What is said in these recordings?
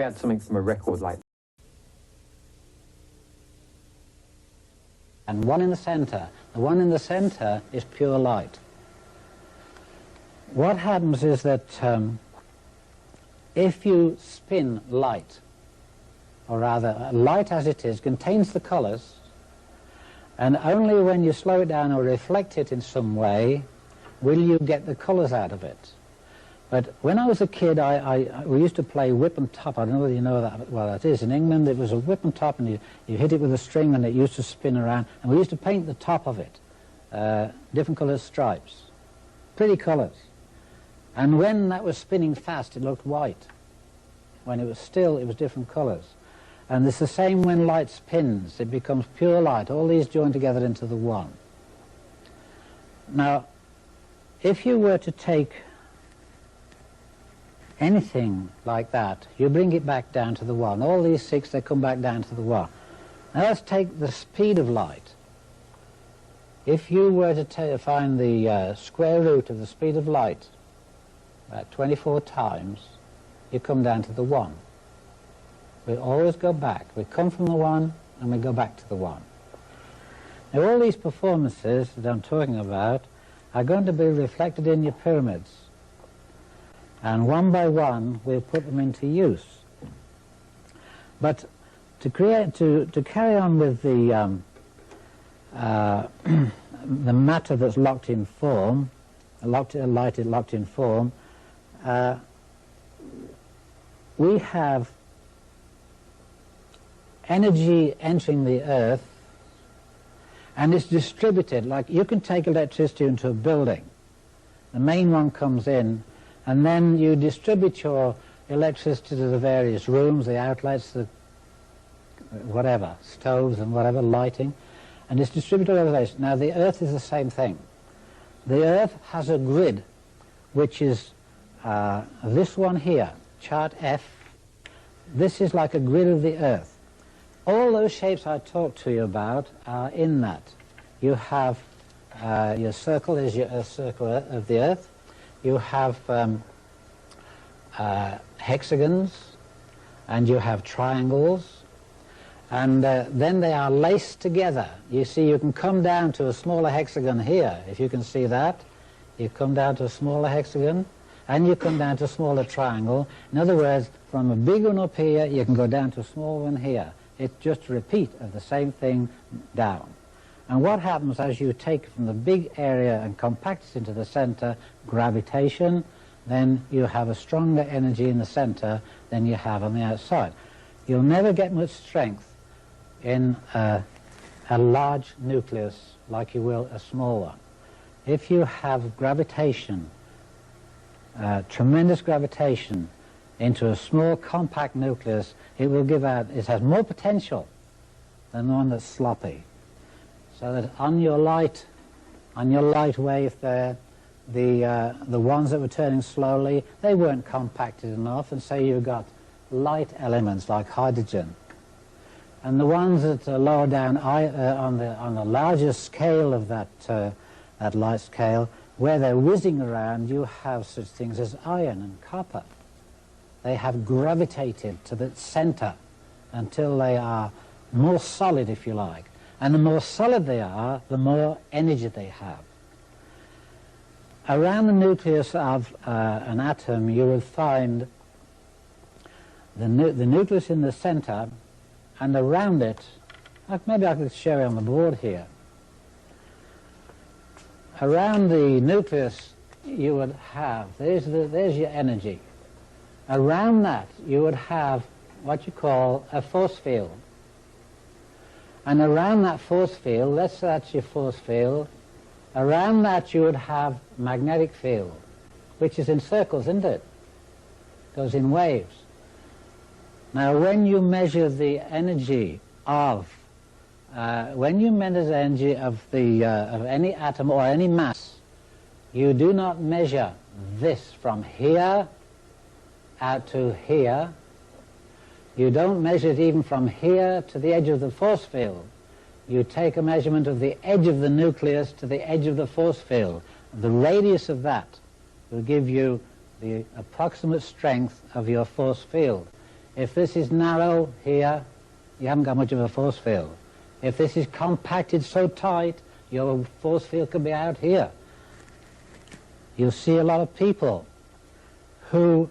had something from a record like and one in the center. The one in the center is pure light. What happens is that if you spin light, or rather light as it is, contains the colors, and only when you slow it down or reflect it in some way will you get the colors out of it. But when I was a kid, we used to play whip and top. I don't know whether you know that, well, that is. In England, it was a whip and top, and you hit it with a string, and it used to spin around. And we used to paint the top of it, different colored stripes, pretty colors. And when that was spinning fast, it looked white. When it was still, it was different colors. And it's the same when light spins. It becomes pure light. All these join together into the one. Now, if you were to take anything like that, you bring it back down to the one. All these six, they come back down to the one. Now let's take the speed of light. If you were to find the square root of the speed of light, about 24 times, you come down to the one. We always go back. We come from the one and we go back to the one. Now all these performances that I'm talking about are going to be reflected in your pyramids. And one by one we'll put them into use. But to carry on with the the matter that's locked in form, light is locked in form, we have energy entering the earth, and it's distributed. Like you can take electricity into a building. The main one comes in, and then you distribute your electricity to the various rooms, the outlets, the whatever, stoves and whatever, lighting, and it's distributed all over the place. Now the earth is the same thing. The earth has a grid, which is this one here, chart F. This is like a grid of the earth. All those shapes I talked to you about are in that. You have your circle is your circle of the earth. You have hexagons, and you have triangles, and then they are laced together. You see, you can come down to a smaller hexagon here, if you can see that. You come down to a smaller hexagon, and you come down to a smaller triangle. In other words, from a big one up here, you can go down to a small one here. It's just a repeat of the same thing down. And what happens as you take from the big area and compact it into the center, gravitation, then you have a stronger energy in the center than you have on the outside. You'll never get much strength in a large nucleus like you will a small one. If you have gravitation, tremendous gravitation, into a small compact nucleus, it will give out, it has more potential than the one that's sloppy. So that on your light wave there, the ones that were turning slowly, they weren't compacted enough, and so you got light elements like hydrogen. And the ones that are lower down on the larger scale of that light scale, where they're whizzing around, you have such things as iron and copper. They have gravitated to the center until they are more solid, if you like. And the more solid they are, the more energy they have. Around the nucleus of an atom, you will find the nucleus in the center, and around it, maybe I could show you on the board here. Around the nucleus, you would have, there's your energy. Around that, you would have what you call a force field. And around that force field, let's say that's your force field, around that you would have magnetic field, which is in circles, isn't it? Goes in waves. Now, when you measure the energy of, of any atom or any mass, you do not measure this from here out to here. You don't measure it even from here to the edge of the force field. You take a measurement of the edge of the nucleus to the edge of the force field. The radius of that will give you the approximate strength of your force field. If this is narrow here, you haven't got much of a force field. If this is compacted so tight, your force field could be out here. You'll see a lot of people who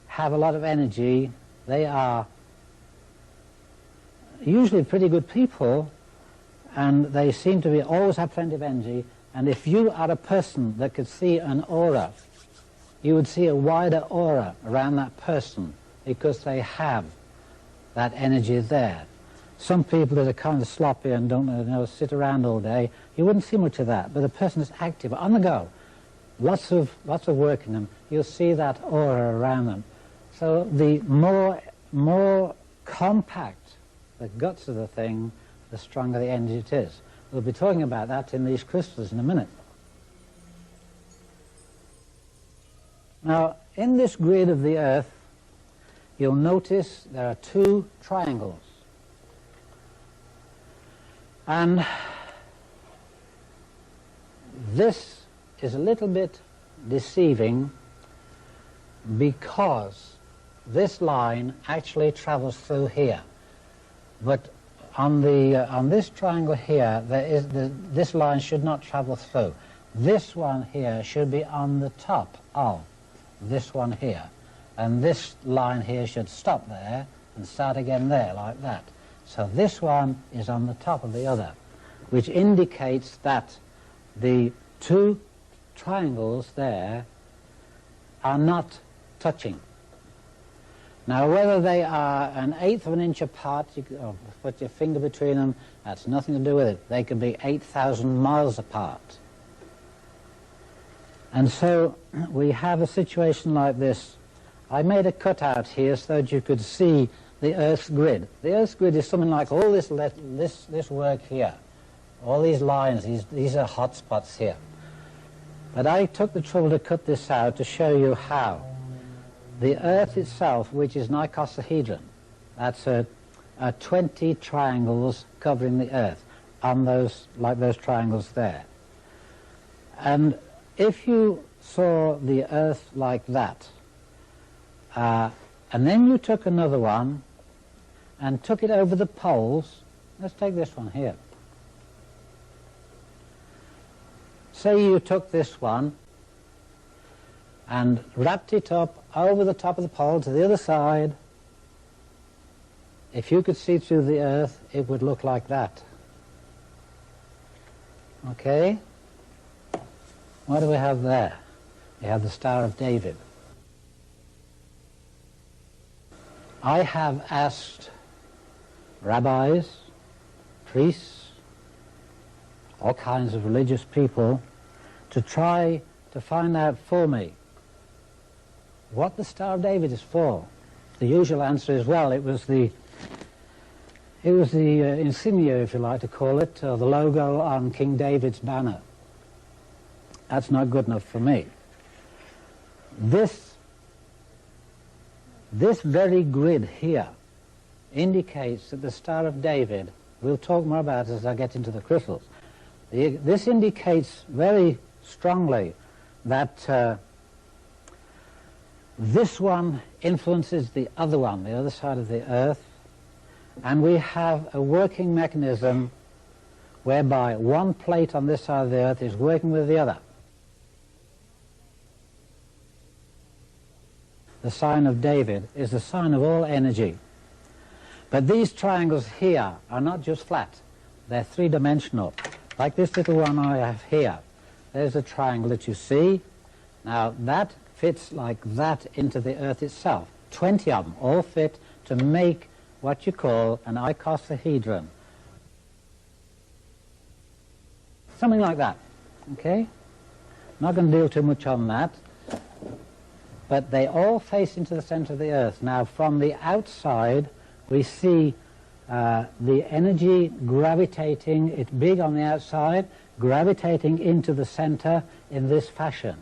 have a lot of energy. They are usually pretty good people, and they seem to always have plenty of energy. And if you are a person that could see an aura, you would see a wider aura around that person because they have that energy there. Some people that are kind of sloppy and don't sit around all day, you wouldn't see much of that. But a person that's active, on the go, lots of work in them, you'll see that aura around them. So the more compact the guts of the thing, the stronger the energy it is. We'll be talking about that in these crystals in a minute. Now, in this grid of the Earth, you'll notice there are two triangles. And this is a little bit deceiving because this line actually travels through here. But on this triangle here, this line should not travel through. This one here should be on the top of this one here. And this line here should stop there and start again there, like that. So this one is on the top of the other, which indicates that the two triangles there are not touching. Now, whether they are an eighth of an inch apart, put your finger between them, that's nothing to do with it. They could be 8,000 miles apart. And so we have a situation like this. I made a cutout here so that you could see the Earth's grid. The Earth's grid is something like all this work here. All these lines, these are hot spots here. But I took the trouble to cut this out to show you how. The Earth itself, which is an icosahedron, that's 20 triangles covering the Earth, on those, like those triangles there. And if you saw the Earth like that, and then you took another one and took it over the poles, let's take this one here. Say you took this one and wrapped it up over the top of the pole to the other side. If you could see through the Earth, it would look like that. Okay? What do we have there? We have the Star of David. I have asked rabbis, priests, all kinds of religious people to try to find out for me what the Star of David is for. The usual answer is, well, it was the insignia, if you like to call it, or the logo on King David's banner. That's not good enough for me. This very grid here indicates that the Star of David, we'll talk more about it as I get into the crystals, this indicates very strongly that this one influences the other one, the other side of the Earth, and we have a working mechanism whereby one plate on this side of the Earth is working with the other. The sign of David is the sign of all energy. But these triangles here are not just flat, they're three-dimensional. Like this little one I have here. There's a triangle that you see. Now that fits like that into the Earth itself. 20 of them all fit to make what you call an icosahedron. Something like that, okay? Not going to deal too much on that. But they all face into the center of the Earth. Now, from the outside, we see the energy gravitating, it's big on the outside, gravitating into the center in this fashion.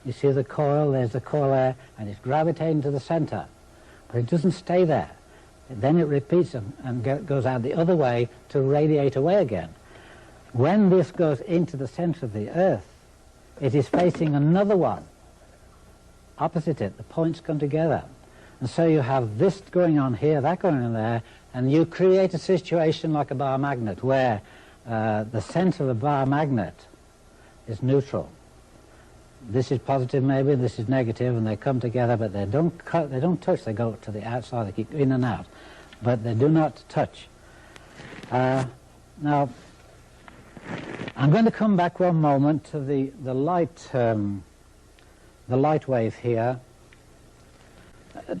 You see the coil, there's the coil there, and it's gravitating to the center. But it doesn't stay there. Then it repeats and goes out the other way to radiate away again. When this goes into the center of the Earth, it is facing another one opposite it. The points come together. And so you have this going on here, that going on there, and you create a situation like a bar magnet where the center of the bar magnet is neutral. This is positive maybe, this is negative, and they come together, but they don't touch, they go to the outside, they keep in and out, but they do not touch. Now, I'm going to come back one moment to the light wave here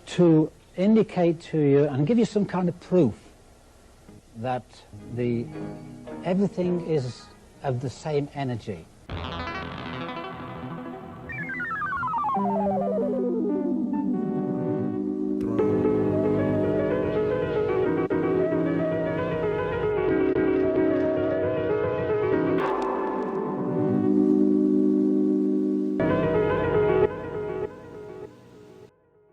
to indicate to you and give you some kind of proof that everything is of the same energy.